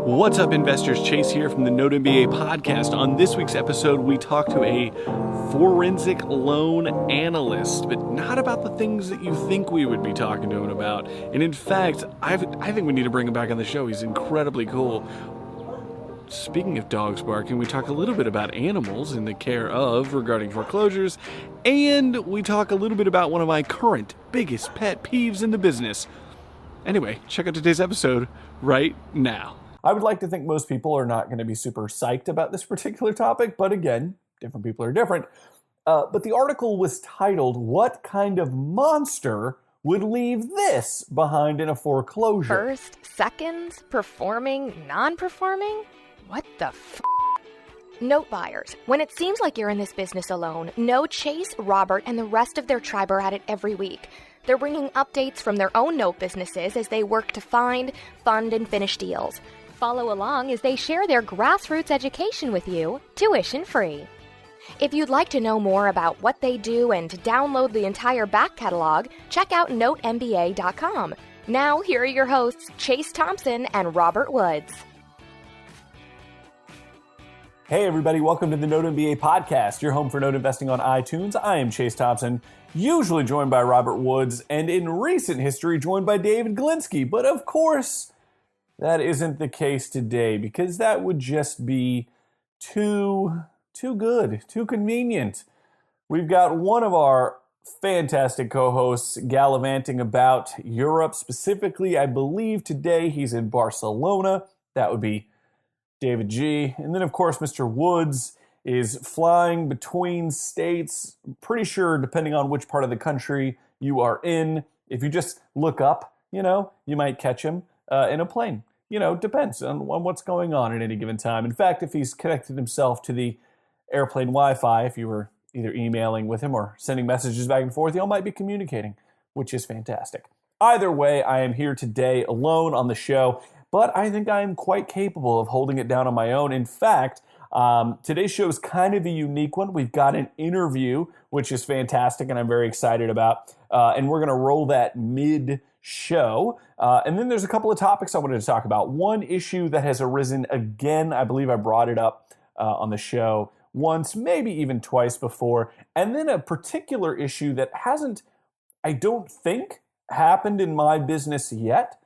What's up, investors? Chase here from the Note MBA podcast. On this week's episode, we talk to a forensic loan analyst, but not about the things that you think we would be talking to him about. And in fact, I think we need to bring him back on the show. He's incredibly cool. Speaking of dogs barking, we talk a little bit about animals in the care of regarding foreclosures, and we talk a little bit about one of my current biggest pet peeves in the business. Anyway, check out today's episode right now. I would like to think most people are not going to be super psyched about this particular topic, but again, different people are different. But the article was titled, "What Kind of Monster Would Leave This Behind in a Foreclosure?" First, seconds, performing, non-performing? What the f***? Note buyers, when it seems like you're in this business alone, know Chase, Robert, and the rest of their tribe are at it every week. They're bringing updates from their own note businesses as they work to find, fund, and finish deals. Follow along as they share their grassroots education with you, tuition-free. If you'd like to know more about what they do and download the entire back catalog, check out NoteMBA.com. Now, here are your hosts, Chase Thompson and Robert Woods. Hey everybody, welcome to the Note MBA podcast, your home for note investing on iTunes. I am Chase Thompson, usually joined by Robert Woods, and in recent history joined by David Glinsky. But of course, that isn't the case today, because that would just be too good, too convenient. We've got one of our fantastic co-hosts gallivanting about Europe. Specifically, I believe today he's in Barcelona. That would be David G. And then, of course, Mr. Woods is flying between states. Pretty sure, depending on which part of the country you are in, if you just look up, you might catch him in a plane. Depends on what's going on at any given time. In fact, if he's connected himself to the airplane Wi-Fi, if you were either emailing with him or sending messages back and forth, y'all might be communicating, which is fantastic. Either way, I am here today alone on the show, but I think I am quite capable of holding it down on my own. In fact, today's show is kind of a unique one. We've got an interview, which is fantastic and I'm very excited about. And we're going to roll that mid-show. And then there's a couple of topics I wanted to talk about. One issue that has arisen again, I believe I brought it up on the show once, maybe even twice before. And then a particular issue that hasn't, I don't think, happened in my business yet,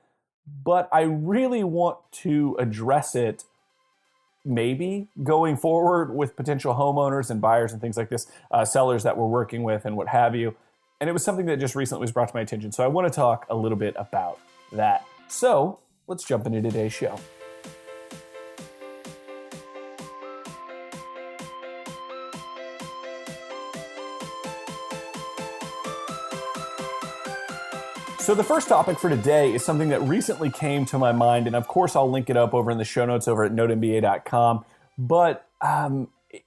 but I really want to address it maybe going forward with potential homeowners and buyers and things like this, sellers that we're working with and what have you. And it was something that just recently was brought to my attention. So I want to talk a little bit about that. So let's jump into today's show. So the first topic for today is something that recently came to my mind, and of course I'll link it up over in the show notes over at NoteMBA.com. But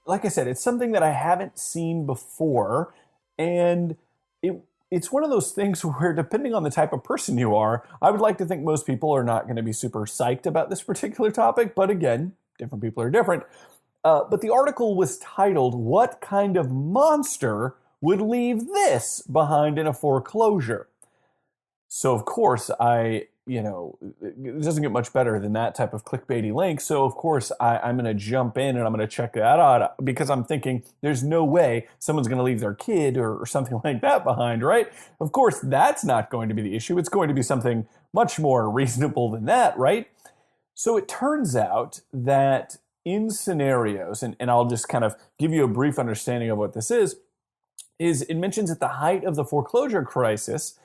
like I said, it's something that I haven't seen before, and it's one of those things where, depending on the type of person you are, I would like to think most people are not going to be super psyched about this particular topic, but again, different people are different. But the article was titled, "What Kind of Monster Would Leave This Behind in a Foreclosure?" So of course it doesn't get much better than that type of clickbaity link. So of course I'm going to jump in and I'm going to check that out because I'm thinking there's no way someone's going to leave their kid or something like that behind, right? Of course, that's not going to be the issue. It's going to be something much more reasonable than that, right? So it turns out that in scenarios, and I'll just kind of give you a brief understanding of what this is it mentions at the height of the foreclosure crisis,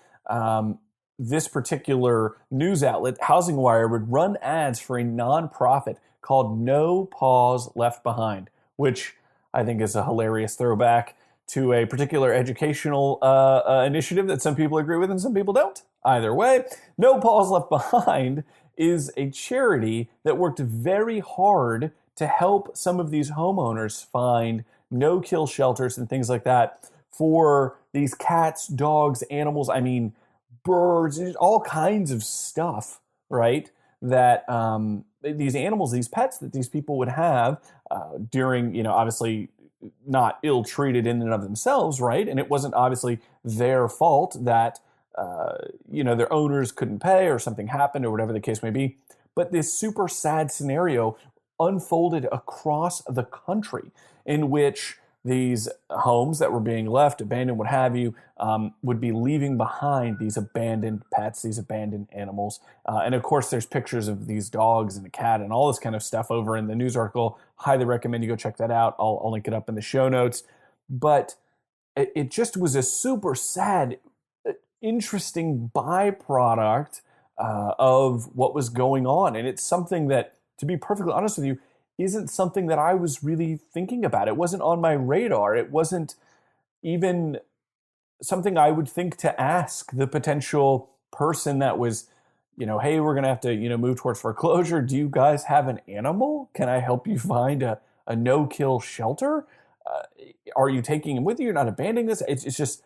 this particular news outlet, Housing Wire, would run ads for a nonprofit called No Pause Left Behind, which I think is a hilarious throwback to a particular educational initiative that some people agree with and some people don't. Either way, No Pause Left Behind is a charity that worked very hard to help some of these homeowners find no-kill shelters and things like that for these cats, dogs, animals, birds, all kinds of stuff, right? That these animals, these pets that these people would have during, obviously not ill-treated in and of themselves, right? And it wasn't obviously their fault that, their owners couldn't pay or something happened or whatever the case may be. but this super sad scenario unfolded across the country in which these homes that were being left, abandoned, what have you, would be leaving behind these abandoned pets, these abandoned animals. And of course, there's pictures of these dogs and a cat and all this kind of stuff over in the news article. Highly recommend you go check that out. I'll link it up in the show notes. But it just was a super sad, interesting byproduct of what was going on. And it's something that, to be perfectly honest with you, isn't something that I was really thinking about. It wasn't on my radar. It wasn't even something I would think to ask the potential person that was, hey, we're going to have to, move towards foreclosure. Do you guys have an animal? Can I help you find a no-kill shelter? Are you taking him with you? You're not abandoning this? It's just,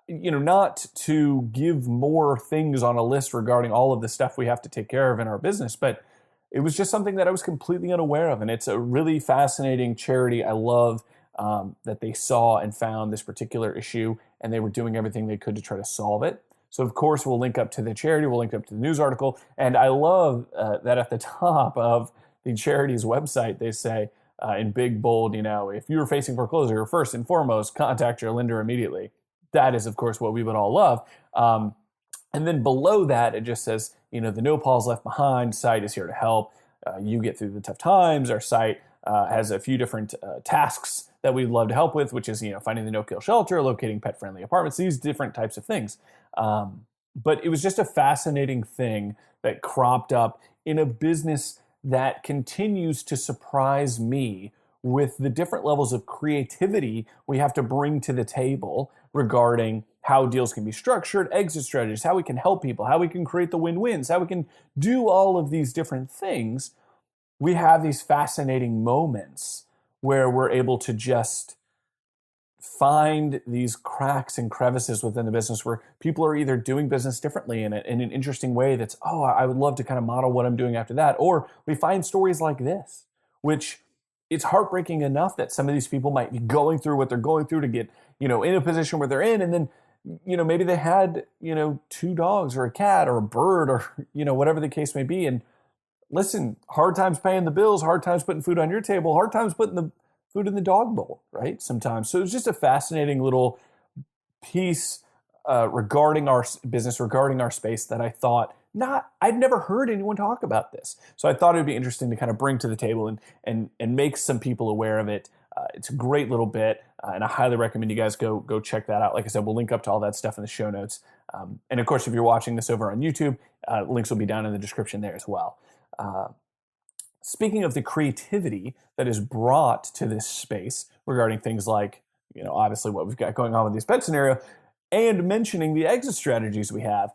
not to give more things on a list regarding all of the stuff we have to take care of in our business, but it was just something that I was completely unaware of. And it's a really fascinating charity. I love that they saw and found this particular issue, and they were doing everything they could to try to solve it. So, of course, we'll link up to the charity. We'll link up to the news article. And I love that at the top of the charity's website, they say in big, bold, if you're facing foreclosure, first and foremost, contact your lender immediately. That is, of course, what we would all love. And then below that, it just says, the No Paws Left Behind site is here to help you get through the tough times. Our site has a few different tasks that we'd love to help with, which is, finding the no-kill shelter, locating pet-friendly apartments, these different types of things. But it was just a fascinating thing that cropped up in a business that continues to surprise me with the different levels of creativity we have to bring to the table regarding how deals can be structured, exit strategies, how we can help people, how we can create the win-wins, how we can do all of these different things. We have these fascinating moments where we're able to just find these cracks and crevices within the business where people are either doing business differently in an interesting way that's, I would love to kind of model what I'm doing after that. Or we find stories like this, which it's heartbreaking enough that some of these people might be going through what they're going through to get, in a position where they're in, and then maybe they had, 2 dogs or a cat or a bird or, whatever the case may be. And listen, hard times paying the bills, hard times putting food on your table, hard times putting the food in the dog bowl, right? Sometimes. So it's just a fascinating little piece regarding our business, regarding our space that I thought I'd never heard anyone talk about this. So I thought it'd be interesting to kind of bring to the table and make some people aware of it. It's a great little bit, and I highly recommend you guys go check that out. Like I said, we'll link up to all that stuff in the show notes. And of course, if you're watching this over on YouTube, links will be down in the description there as well. Speaking of the creativity that is brought to this space regarding things like, obviously what we've got going on with this pet scenario, and mentioning the exit strategies we have,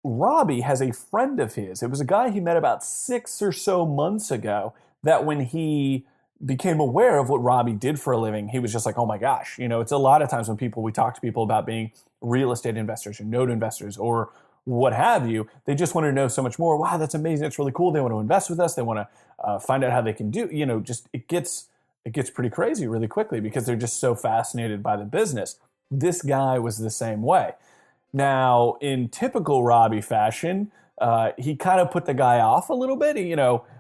Robby has a friend of his. It was a guy he met about 6 or so months ago that when he became aware of what Robby did for a living, he was just like, oh my gosh, it's a lot of times when we talk to people about being real estate investors or note investors or what have you, they just want to know so much more. Wow, that's amazing. That's really cool. They want to invest with us. They want to find out how they can do, just it gets pretty crazy really quickly because they're just so fascinated by the business. This guy was the same way. Now, in typical Robby fashion, he kind of put the guy off a little bit.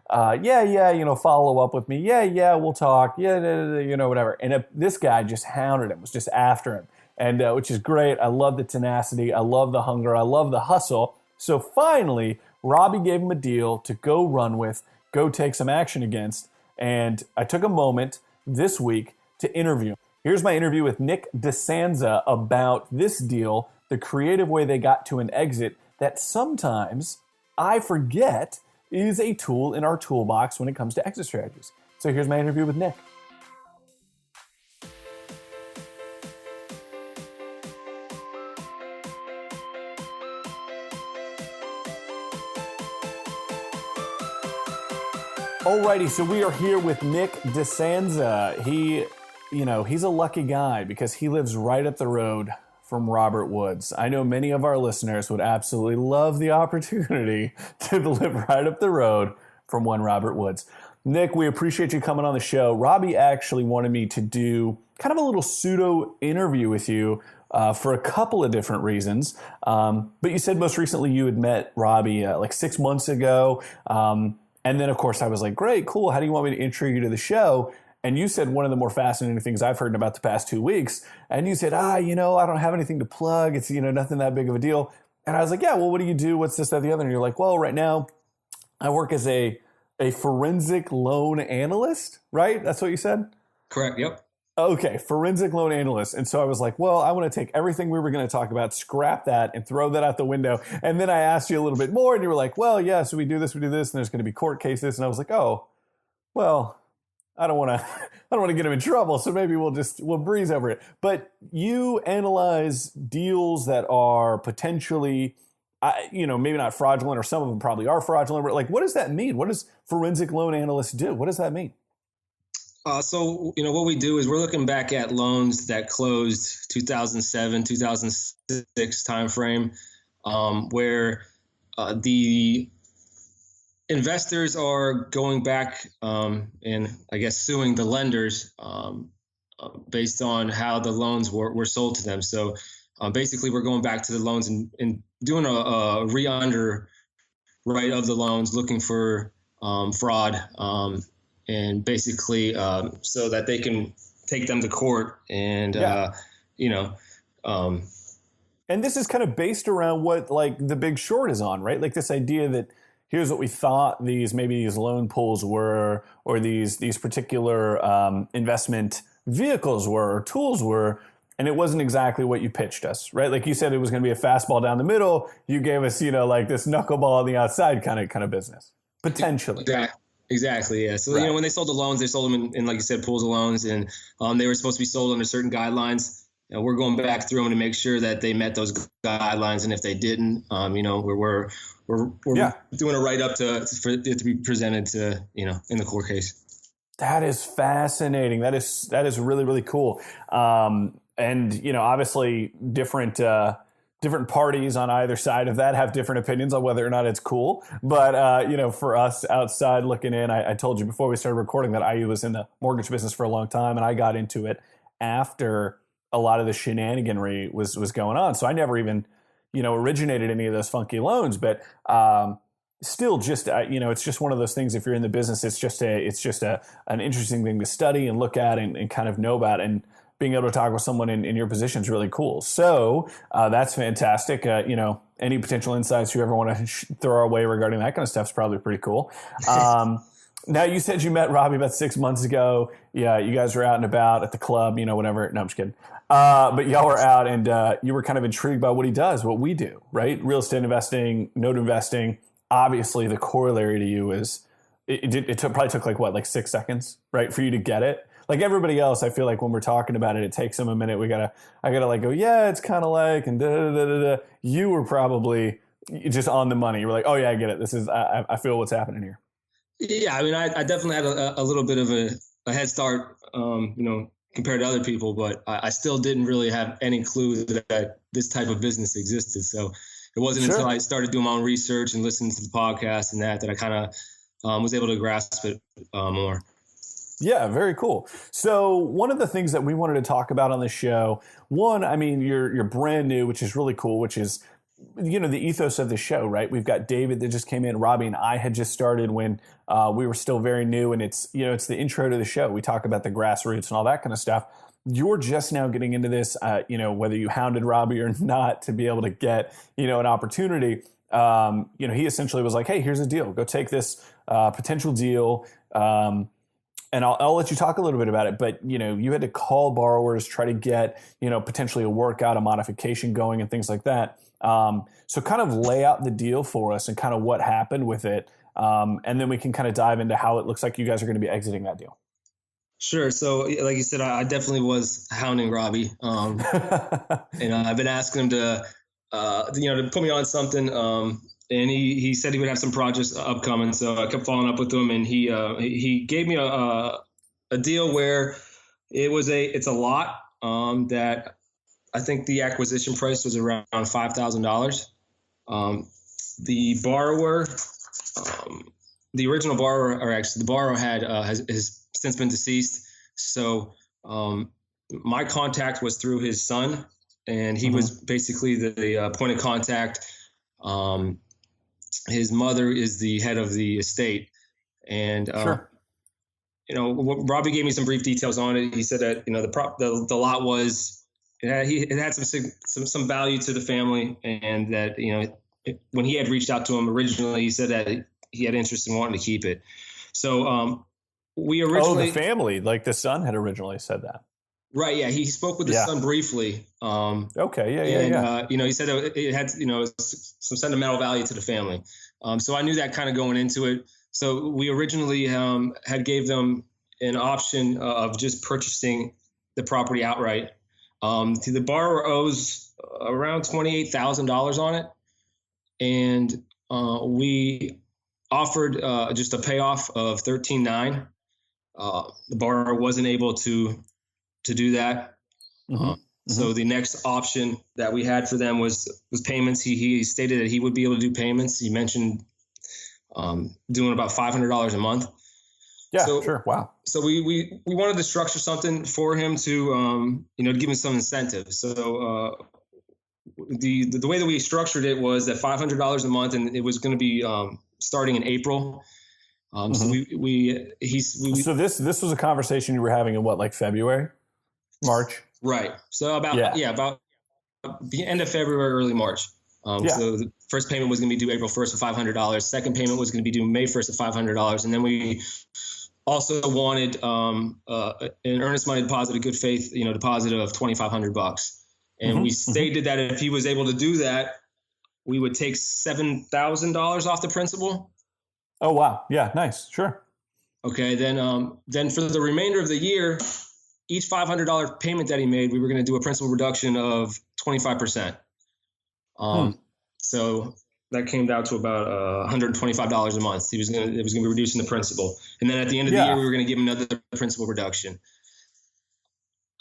Follow up with me. Yeah, we'll talk. Yeah, whatever. And this guy just hounded him, was just after him. And which is great. I love the tenacity. I love the hunger. I love the hustle. So finally, Robby gave him a deal to go run with, go take some action against. And I took a moment this week to interview him. Here's my interview with Nick DiSanza about this deal, the creative way they got to an exit that sometimes I forget is a tool in our toolbox when it comes to exit strategies. So here's my interview with Nick. Alrighty, so we are here with Nick DiSanza. He's a lucky guy because he lives right up the road from Robert Woods. I know many of our listeners would absolutely love the opportunity to live right up the road from one Robert Woods. Nick, we appreciate you coming on the show. Robby actually wanted me to do kind of a little pseudo interview with you for a couple of different reasons. But you said most recently you had met Robby like 6 months ago. And then, of course, I was like, great, cool. How do you want me to intro you to the show? And you said one of the more fascinating things I've heard in about the past 2 weeks. And you said, I don't have anything to plug. It's, nothing that big of a deal. And I was like, yeah, well, what do you do? What's this, that, the other? And you're like, well, right now I work as a forensic loan analyst, right? That's what you said? Correct. Yep. Okay, forensic loan analyst. And so I was like, well, I want to take everything we were going to talk about, scrap that, and throw that out the window. And then I asked you a little bit more, and you were like, well, yeah, so we do this, and there's going to be court cases. And I was like, oh, well, I don't want to get him in trouble, so maybe we'll breeze over it. But you analyze deals that are potentially, maybe not fraudulent, or some of them probably are fraudulent. But like, what does that mean? What does forensic loan analysts do? What does that mean? So what we do is we're looking back at loans that closed 2007, 2006 timeframe, where the investors are going back and I guess suing the lenders based on how the loans were sold to them. So basically, we're going back to the loans and doing a re-underwrite of the loans, looking for fraud. And basically, so that they can take them to court and, and this is kind of based around what like The Big Short is on, right? Like this idea that here's what we thought these loan pools were, or these particular investment vehicles were, or tools were, and it wasn't exactly what you pitched us, right? Like you said, it was going to be a fastball down the middle. You gave us, like this knuckleball on the outside kind of business, potentially. Exactly. Yeah. So, right. When they sold the loans, they sold them in like you said, pools of loans, and they were supposed to be sold under certain guidelines. We're going back through them to make sure that they met those guidelines. And if they didn't, we're doing a write up for it to be presented to, in the court case. That is fascinating. That is really, really cool. And, obviously different parties on either side of that have different opinions on whether or not it's cool. But, for us outside looking in, I told you before we started recording that I was in the mortgage business for a long time, and I got into it after a lot of the shenaniganry was going on. So I never even, originated any of those funky loans. But still just, it's just one of those things. If you're in the business, it's just an interesting thing to study and look at and kind of know about. And being able to talk with someone in your position is really cool. So that's fantastic. Any potential insights you ever want to throw our way regarding that kind of stuff is probably pretty cool. Now, you said you met Robby about 6 months ago. Yeah, you guys were out and about at the club, whatever. No, I'm just kidding. But y'all were out and you were kind of intrigued by what he does, what we do, right? Real estate investing, note investing. Obviously, the corollary to you is it probably took like 6 seconds, right, for you to get it. Like everybody else, I feel like when we're talking about it, it takes them a minute. I gotta like go, yeah, it's kind of like, and da da da da da. You were probably just on the money. You were like, oh yeah, I get it. I feel what's happening here. Yeah, I definitely had a little bit of a head start, compared to other people, but I still didn't really have any clue that this type of business existed. So it wasn't until I started doing my own research and listening to the podcast and that I kind of was able to grasp it more. Yeah, very cool. So one of the things that we wanted to talk about on the show, you're brand new, which is really cool, which is, the ethos of the show, right? We've got David that just came in. Robby and I had just started when we were still very new, and it's the intro to the show. We talk about the grassroots and all that kind of stuff. You're just now getting into this, whether you hounded Robby or not to be able to get, an opportunity. He essentially was like, hey, here's a deal. Go take this potential deal. And I'll let you talk a little bit about it, but you had to call borrowers, try to get potentially a workout, a modification going, and things like that. So kind of lay out the deal for us and kind of what happened with it, and then we can kind of dive into how it looks like you guys are going to be exiting that deal. Sure. So, like you said, I definitely was hounding Robby, and I've been asking him to put me on something. And he said he would have some projects upcoming, so I kept following up with him, and he gave me a deal where it's a lot that I think the acquisition price was around $5,000. The borrower, the original borrower, or actually the borrower has since been deceased. So my contact was through his son, and he was basically the point of contact. His mother is the head of the estate, and Sure. Robby gave me some brief details on it. He said that the lot was it had some value to the family, and that when he had reached out to him originally, he said that he had interest in wanting to keep it. So we originally the family, like the son had originally said that. Right. Yeah. He spoke with his son briefly. Okay. Yeah. He said that it had, some sentimental value to the family. So I knew that kind of going into it. So we originally had gave them an option of just purchasing the property outright. The borrower owes around $28,000 on it. And we offered just a payoff of $13,900. The borrower wasn't able to do that. So the next option that we had for them was payments. He stated that he would be able to do payments. He mentioned doing about $500 a month. Yeah, sure. Wow. So we wanted to structure something for him to give him some incentive. So the way that we structured it was that $500 a month, and it was going to be starting in April. So So this was a conversation you were having in what, like February? March? Right. So about the end of February, early March. So the first payment was going to be due April 1st of $500. Second payment was going to be due May 1st of $500. And then we also wanted an earnest money deposit, a good faith, deposit of $2,500. And we stated that if he was able to do that, we would take $7,000 off the principal. Oh, wow. Yeah. Nice. Sure. Okay. Then for the remainder of the year, each $500 payment that he made, we were going to do a principal reduction of 25%. So that came down to about $125 a month. It was going to be reducing the principal. And then at the end of the year, we were going to give him another principal reduction.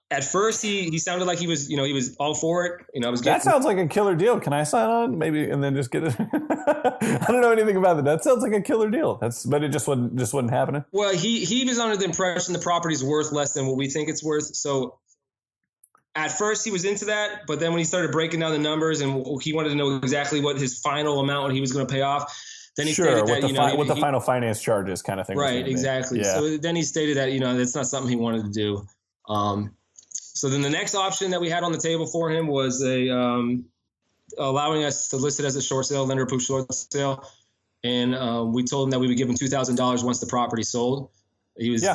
At first, he sounded like he was all for it. That sounds like a killer deal. Can I sign on? Maybe, and then just get it. I don't know anything about that. That sounds like a killer deal. But it just wasn't happening. Well, he was under the impression the property's worth less than what we think it's worth. So at first he was into that, but then when he started breaking down the numbers and he wanted to know exactly what his final amount he was going to pay off, then he stated that what the final finance charges kind of thing. Right, exactly. Yeah. So then he stated that that's not something he wanted to do. So then the next option that we had on the table for him was allowing us to list it as a short sale, lender-approved short sale. And we told him that we would give him $2,000 once the property sold. He's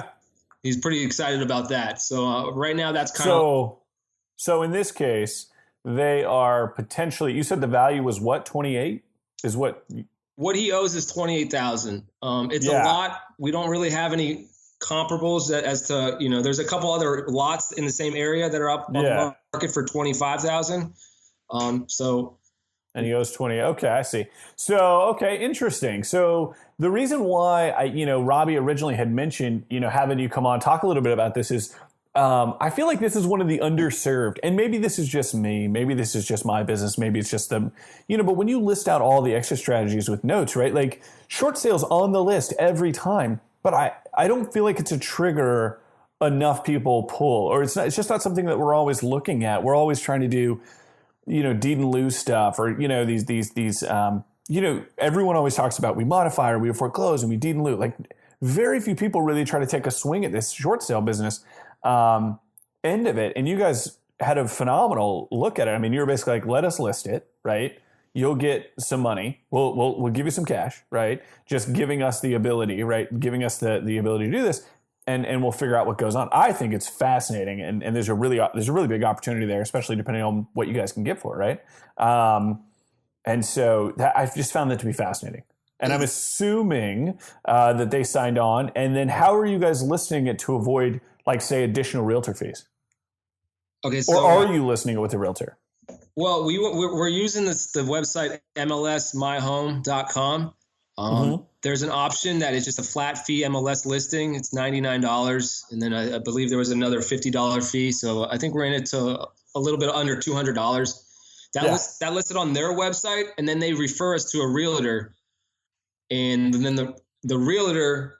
pretty excited about that. So right now that's kind of... So in this case, they are potentially... You said the value was what, 28? Is what... What he owes is $28,000. It's a lot. We don't really have any comparables as to, there's a couple other lots in the same area that are up on the market for $25,000. And he owes 20. Okay, I see. So, okay, interesting. So the reason why Robby originally had mentioned, having you come on, talk a little bit about this is, I feel like this is one of the underserved, and maybe this is just me, maybe this is just my business, maybe it's just them, but when you list out all the exit strategies with notes, right? Like short sales on the list every time. But I don't feel like it's a trigger enough people pull, or it's just not something that we're always looking at. We're always trying to do, deed and lose stuff, or, these everyone always talks about we modify or we foreclose and we deed and lose. Like very few people really try to take a swing at this short sale business end of it. And you guys had a phenomenal look at it. I mean, you were basically like, let us list it, right? You'll get some money. We'll give you some cash, right? Just giving us the ability, right? Giving us the ability to do this, and we'll figure out what goes on. I think it's fascinating, and there's a really big opportunity there, especially depending on what you guys can get for it, right? And so I've just found that to be fascinating. And I'm assuming that they signed on. And then how are you guys listing it to avoid, like, say, additional realtor fees? Okay, so or are you listing it with a realtor? Well, we're using the website mlsmyhome.com. There's an option that is just a flat fee MLS listing. It's $99. And then I believe there was another $50 fee. So I think we're in it to a little bit under $200. That listed on their website. And then they refer us to a realtor. And then the realtor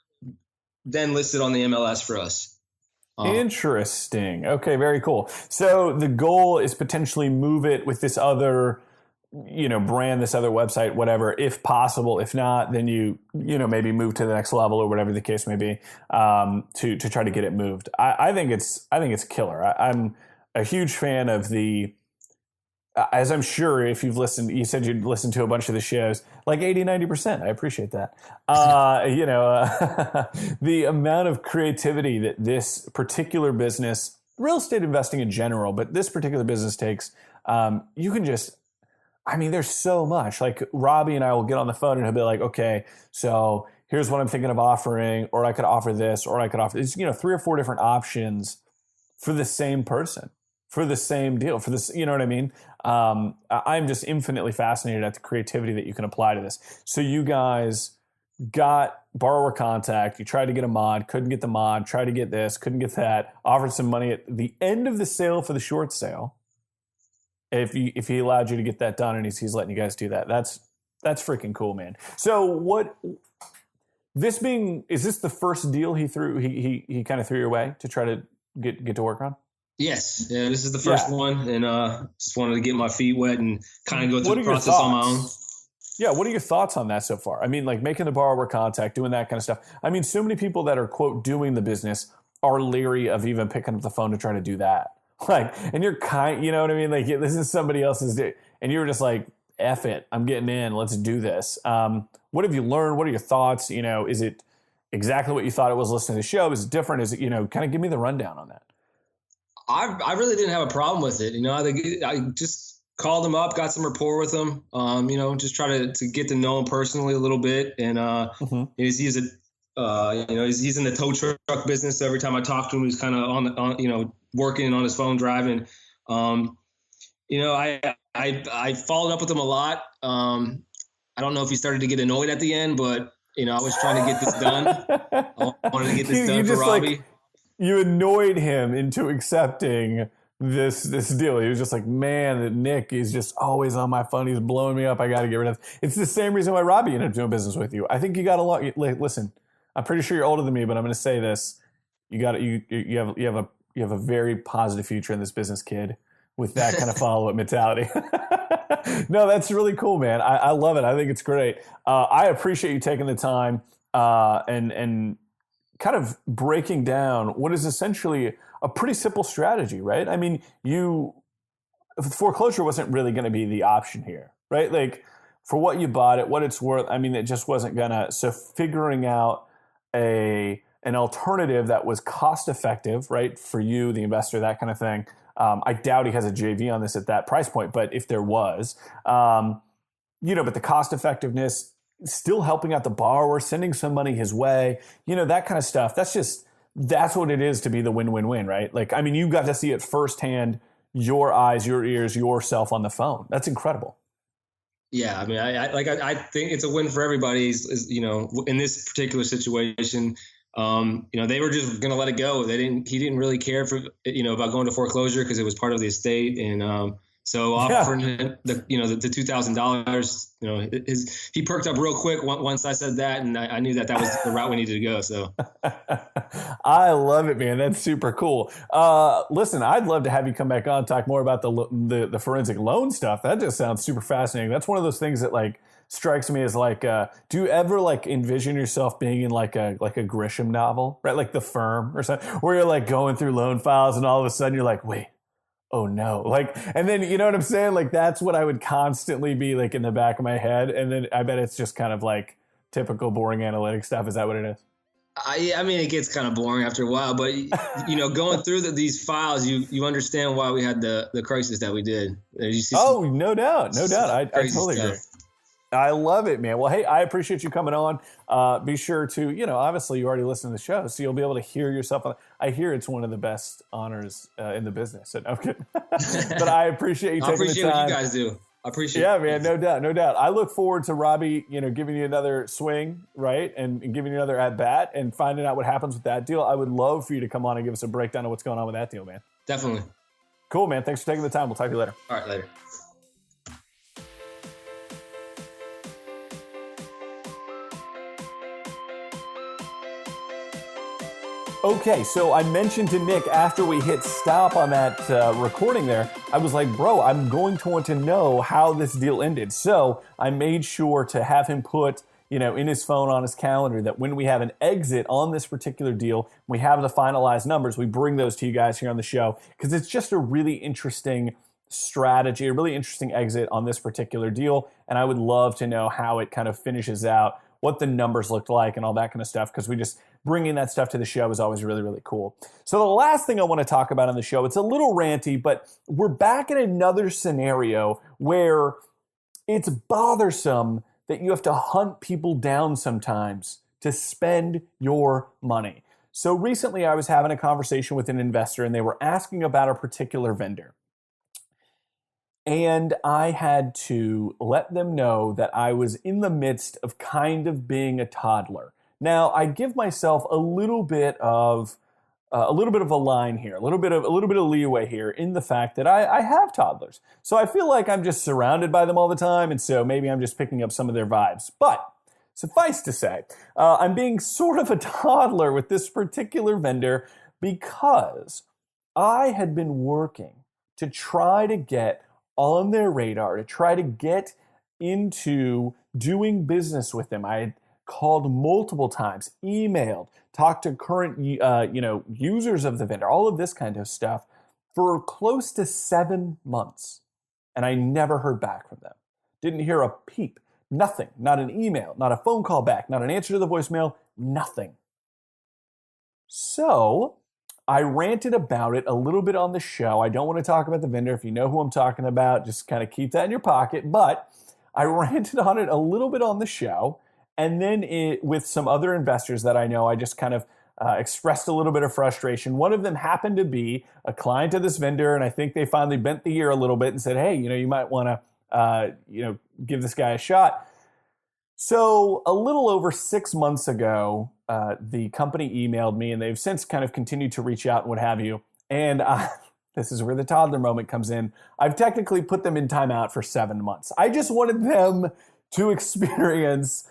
then listed on the MLS for us. Interesting. Okay, very cool. So the goal is potentially move it with this other, brand, this other website, whatever, if possible. If not, then maybe move to the next level or whatever the case may be, to try to get it moved. I think it's killer. I'm a huge fan of the. As I'm sure if you've listened, you said you'd listened to a bunch of the shows, like 80-90%. I appreciate that. The amount of creativity that this particular business, real estate investing in general, but this particular business takes, you can just, there's so much. Like Robby and I will get on the phone and he'll be like, okay, so here's what I'm thinking of offering, or I could offer this, or I could offer, it's, 3 or 4 different options for the same person, for the same deal, for this, you know what I mean? I'm just infinitely fascinated at the creativity that you can apply to this. So you guys got borrower contact, you tried to get a mod, couldn't get the mod, tried to get this, couldn't get that, offered some money at the end of the sale for the short sale. If he allowed you to get that done, and he's letting you guys do that. That's freaking cool, man. So is this the first deal he kind of threw your way to try to get to work on? Yes. Yeah, this is the first one, and just wanted to get my feet wet and kind of go through the process on my own. Yeah, what are your thoughts on that so far? Like making the borrower contact, doing that kind of stuff. So many people that are, quote, doing the business are leery of even picking up the phone to try to do that. Like, and you're you know what I mean? Like, this is somebody else's day. And you're just like, F it, I'm getting in, let's do this. What have you learned? What are your thoughts? Is it exactly what you thought it was listening to the show? Is it different? Is it, kind of give me the rundown on that. I really didn't have a problem with it. I just called him up, got some rapport with him. Just try to get to know him personally a little bit. And he's in the tow truck business. So every time I talk to him, he's kind of working on his phone, driving. I followed up with him a lot. I don't know if he started to get annoyed at the end, but I was trying to get this done. I wanted to get this done for Robby. You annoyed him into accepting this deal. He was just like, man, Nick is just always on my phone. He's blowing me up. I got to get rid of it. It's the same reason why Robby ended up doing business with you. I think you got a lot. Listen, I'm pretty sure you're older than me, but I'm going to say this: you have a very positive future in this business, kid, with that kind of follow-up mentality. No, that's really cool, man. I love it. I think it's great. I appreciate you taking the time and kind of breaking down what is essentially a pretty simple strategy, right? Foreclosure wasn't really going to be the option here, right? Like, for what you bought it, what it's worth, it just wasn't gonna. So figuring out an alternative that was cost effective, right, for you, the investor, that kind of thing. I doubt he has a JV on this at that price point, but if there was, but the cost effectiveness, still helping out the borrower, sending some money his way, that kind of stuff. That's what it is to be the win-win-win, right? Like, you got to see it firsthand, your eyes, your ears, yourself on the phone. That's incredible. Yeah, I think it's a win for everybody. Is in this particular situation, they were just gonna let it go. He didn't really care for about going to foreclosure because it was part of the estate, and so offering him the $2,000, he perked up real quick once I said that, and I knew that was the route we needed to go. So I love it, man. That's super cool. Listen, I'd love to have you come back on and talk more about the forensic loan stuff. That just sounds super fascinating. That's one of those things that strikes me as do you ever envision yourself being in like a Grisham novel, right? Like The Firm or something, where you're going through loan files and all of a sudden you're like, wait, oh no. And then, you know what I'm saying? That's what I would constantly be in the back of my head. And then I bet it's just kind of typical boring analytic stuff. Is that what it is? It gets kind of boring after a while, but going through these files, you understand why we had the crisis that we did. No doubt. I totally agree. I love it, man. Well, hey, I appreciate you coming on. Be sure to, obviously you already listened to the show, so you'll be able to hear yourself. I hear it's one of the best honors in the business. So, no, I'm kidding. But I appreciate you taking the time. I appreciate what you guys do. I appreciate it. Yeah, man, no doubt. I look forward to Robby, giving you another swing, right, and giving you another at-bat and finding out what happens with that deal. I would love for you to come on and give us a breakdown of what's going on with that deal, man. Definitely. Cool, man. Thanks for taking the time. We'll talk to you later. All right, later. Okay, so I mentioned to Nick after we hit stop on that recording there, I was like, bro, I'm going to want to know how this deal ended. So I made sure to have him put, in his phone on his calendar that when we have an exit on this particular deal, we have the finalized numbers, we bring those to you guys here on the show because it's just a really interesting strategy, a really interesting exit on this particular deal. And I would love to know how it kind of finishes out, what the numbers looked like and all that kind of stuff, because we just bringing that stuff to the show is always really, really cool. So the last thing I want to talk about on the show, it's a little ranty, but we're back in another scenario where it's bothersome that you have to hunt people down sometimes to spend your money. So recently I was having a conversation with an investor and they were asking about a particular vendor. And I had to let them know that I was in the midst of kind of being a toddler. Now, I give myself a little bit of a line here, a little bit of leeway here in the fact that I have toddlers. So I feel like I'm just surrounded by them all the time, and so maybe I'm just picking up some of their vibes. But suffice to say, I'm being sort of a toddler with this particular vendor because I had been working to try to get on their radar, to try to get into doing business with them. I had called multiple times, emailed, talked to current users of the vendor, all of this kind of stuff for close to 7 months. And I never heard back from them. Didn't hear a peep, nothing, not an email, not a phone call back, not an answer to the voicemail, nothing. So I ranted about it a little bit on the show. I don't want to talk about the vendor. If you know who I'm talking about, just kind of keep that in your pocket. But I ranted on it a little bit on the show. And then with some other investors that I know, I just kind of expressed a little bit of frustration. One of them happened to be a client of this vendor, and I think they finally bent the ear a little bit and said, hey, you might want to, give this guy a shot. So a little over 6 months ago, the company emailed me, and they've since kind of continued to reach out and what have you. And this is where the toddler moment comes in. I've technically put them in timeout for 7 months. I just wanted them to experience.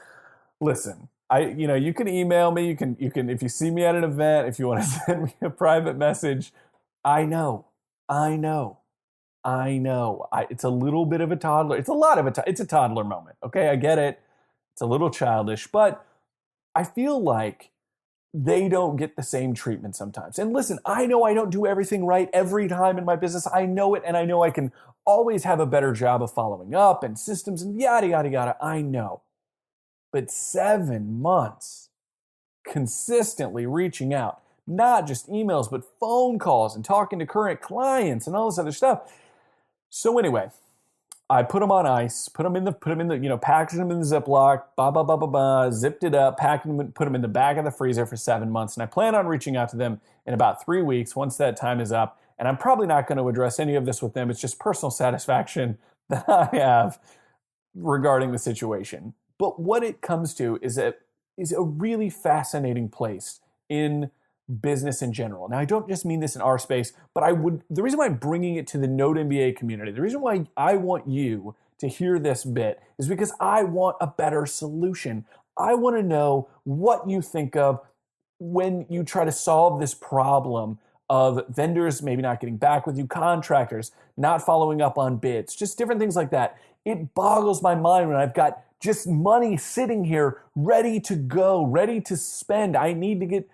Listen, you can email me. You can if you see me at an event, if you want to send me a private message. I know. It's a little bit of a toddler. It's a toddler moment. Okay, I get it. It's a little childish, but I feel like they don't get the same treatment sometimes. And listen, I know I don't do everything right every time in my business. I know it, and I know I can always have a better job of following up and systems and yada, yada, yada. I know. But 7 months consistently reaching out, not just emails, but phone calls and talking to current clients and all this other stuff. So anyway, I put them on ice, put them in the, packaged them in the Ziploc, zipped it up, packed them, put them in the back of the freezer for 7 months. And I plan on reaching out to them in about 3 weeks once that time is up. And I'm probably not going to address any of this with them. It's just personal satisfaction that I have regarding the situation. But what it comes to is a really fascinating place in business in general. Now, I don't just mean this in our space, but the reason why I'm bringing it to the Note MBA community, the reason why I want you to hear this bit is because I want a better solution. I want to know what you think of when you try to solve this problem of vendors maybe not getting back with you, contractors not following up on bids, just different things like that. It boggles my mind when I've got just money sitting here ready to go, ready to spend. I need to get,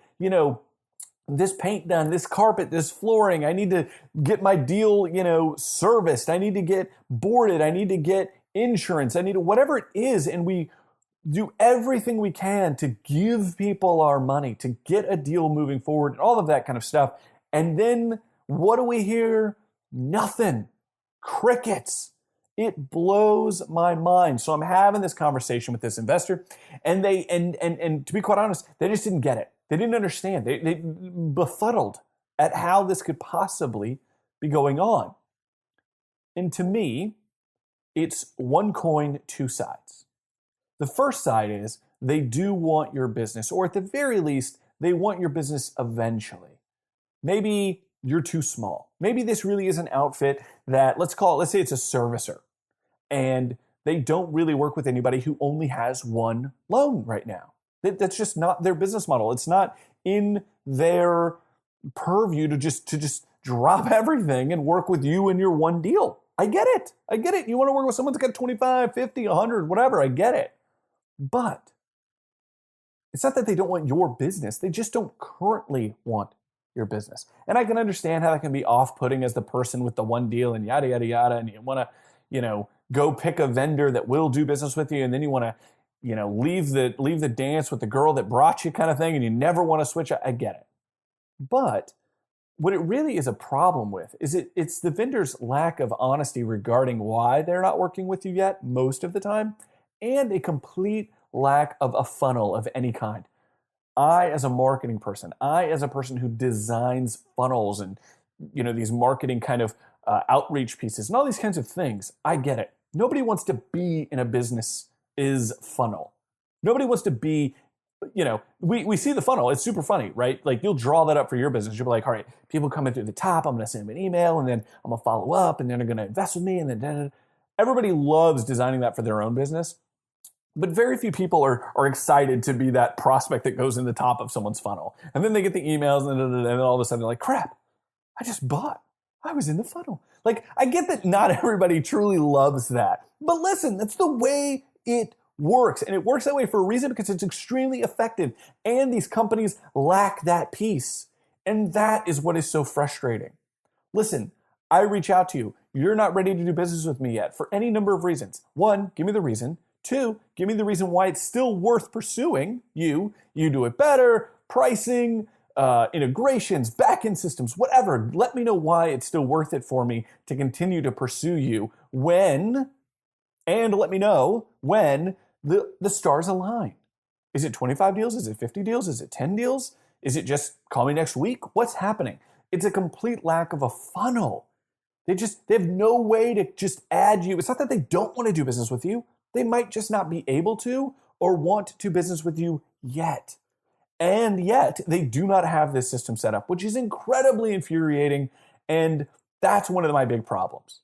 this paint done, this carpet, this flooring. I need to get my deal, serviced. I need to get boarded. I need to get insurance. I need to, whatever it is. And we do everything we can to give people our money, to get a deal moving forward, and all of that kind of stuff. And then what do we hear? Nothing. Crickets. It blows my mind. So I'm having this conversation with this investor, and and to be quite honest, they just didn't get it. They didn't understand. They befuddled at how this could possibly be going on. And to me, it's one coin, two sides. The first side is they do want your business, or at the very least, they want your business eventually. Maybe you're too small. Maybe this really is an outfit that, let's say it's a servicer, and they don't really work with anybody who only has one loan right now. That's just not their business model. It's not in their purview to just drop everything and work with you and your one deal. I get it. You want to work with someone that's got 25, 50, 100, whatever. I get it. But it's not that they don't want your business. They just don't currently want your business. And I can understand how that can be off-putting as the person with the one deal and yada, yada, yada. And you want to, go pick a vendor that will do business with you. And then you want to, leave the dance with the girl that brought you kind of thing. And you never want to switch. I get it. But what it really is a problem with is it's the vendor's lack of honesty regarding why they're not working with you yet most of the time, and a complete lack of a funnel of any kind. I, as a marketing person, as a person who designs funnels and these marketing kind of outreach pieces and all these kinds of things, I get it. Nobody wants to be in a business is funnel. Nobody wants to be. We see the funnel. It's super funny, right? Like you'll draw that up for your business. You'll be like, all right, people coming through the top, I'm going to send them an email and then I'm going to follow up and then they're going to invest with me. And then everybody loves designing that for their own business. But very few people are excited to be that prospect that goes in the top of someone's funnel. And then they get the emails and then all of a sudden they're like, crap, I just bought. I was in the funnel. Like, I get that not everybody truly loves that. But listen, that's the way it works. And it works that way for a reason, because it's extremely effective. And these companies lack that piece. And that is what is so frustrating. Listen, I reach out to you. You're not ready to do business with me yet for any number of reasons. One, give me the reason. Two, give me the reason why it's still worth pursuing you. You do it better, pricing, integrations, back-end systems, whatever. Let me know why it's still worth it for me to continue to pursue you and let me know when the stars align. Is it 25 deals? Is it 50 deals? Is it 10 deals? Is it just call me next week? What's happening? It's a complete lack of a funnel. They have no way to just add you. It's not that they don't want to do business with you. They might just not be able to or want to do business with you yet. And yet they do not have this system set up, which is incredibly infuriating. And that's one of my big problems.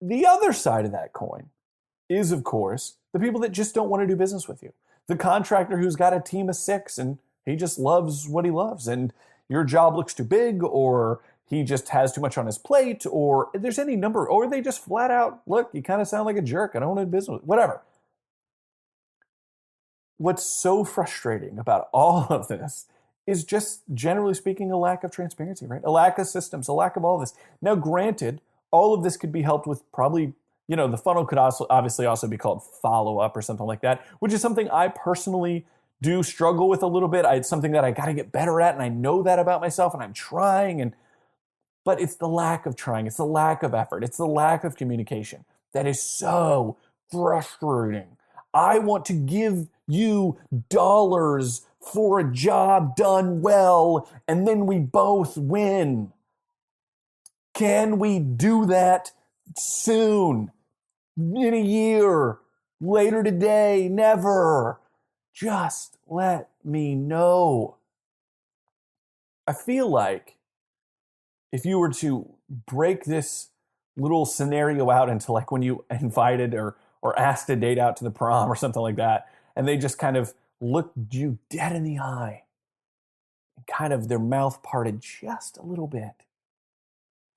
The other side of that coin is, of course, the people that just don't want to do business with you. The contractor who's got a team of 6 and he just loves what he loves, and your job looks too big, or he just has too much on his plate, or there's any number, or they just flat out, look, you kind of sound like a jerk. I don't want to do business with you. Whatever. What's so frustrating about all of this is just, generally speaking, a lack of transparency, right? A lack of systems, a lack of all this. Now, granted, all of this could be helped with probably, the funnel could obviously also be called follow-up or something like that, which is something I personally do struggle with a little bit. It's something that I got to get better at, and I know that about myself, and I'm trying. But it's the lack of trying. It's the lack of effort. It's the lack of communication that is so frustrating. I want to give you dollars for a job done well, and then we both win. Can we do that soon? In a year? Later today? Never. Just let me know. I feel like if you were to break this little scenario out into like when you invited or asked a date out to the prom or something like that, and they just kind of looked you dead in the eye, and kind of their mouth parted just a little bit,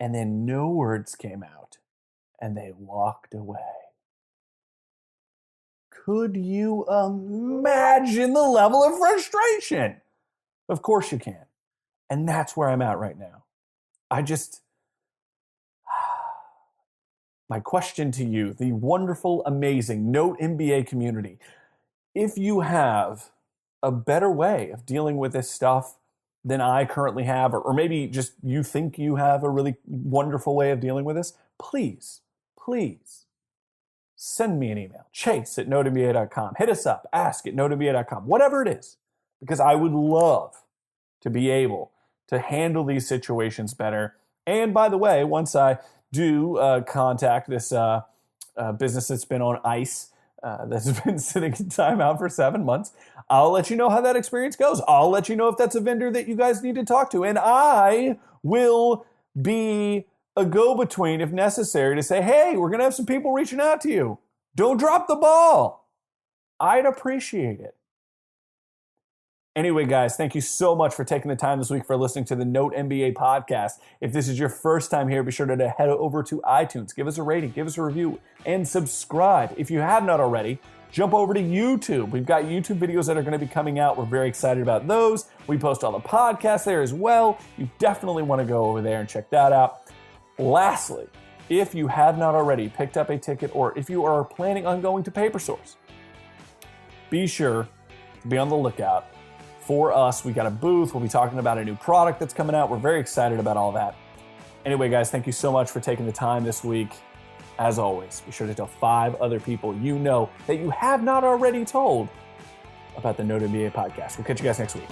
and then no words came out, and they walked away. Could you imagine the level of frustration? Of course you can. And that's where I'm at right now. My question to you, the wonderful, amazing Note MBA community, if you have a better way of dealing with this stuff than I currently have, or maybe just you think you have a really wonderful way of dealing with this, please send me an email, chase@notemba.com. Hit us up, ask@notemba.com, whatever it is, because I would love to be able to handle these situations better. And by the way, once I do contact this business that's been on ice, that's been sitting in timeout for 7 months, I'll let you know how that experience goes. I'll let you know if that's a vendor that you guys need to talk to. And I will be a go-between if necessary to say, hey, we're going to have some people reaching out to you. Don't drop the ball. I'd appreciate it. Anyway, guys, thank you so much for taking the time this week for listening to the Note MBA podcast. If this is your first time here, be sure to head over to iTunes, give us a rating, give us a review, and subscribe. If you have not already, jump over to YouTube. We've got YouTube videos that are going to be coming out. We're very excited about those. We post all the podcasts there as well. You definitely want to go over there and check that out. Lastly, if you have not already picked up a ticket or if you are planning on going to PaperSource, be sure to be on the lookout for us. We got a booth. We'll be talking about a new product that's coming out. We're very excited about all that. Anyway, guys, thank you so much for taking the time this week. As always, be sure to tell 5 other people you know that you have not already told about the Note MBA podcast. We'll catch you guys next week.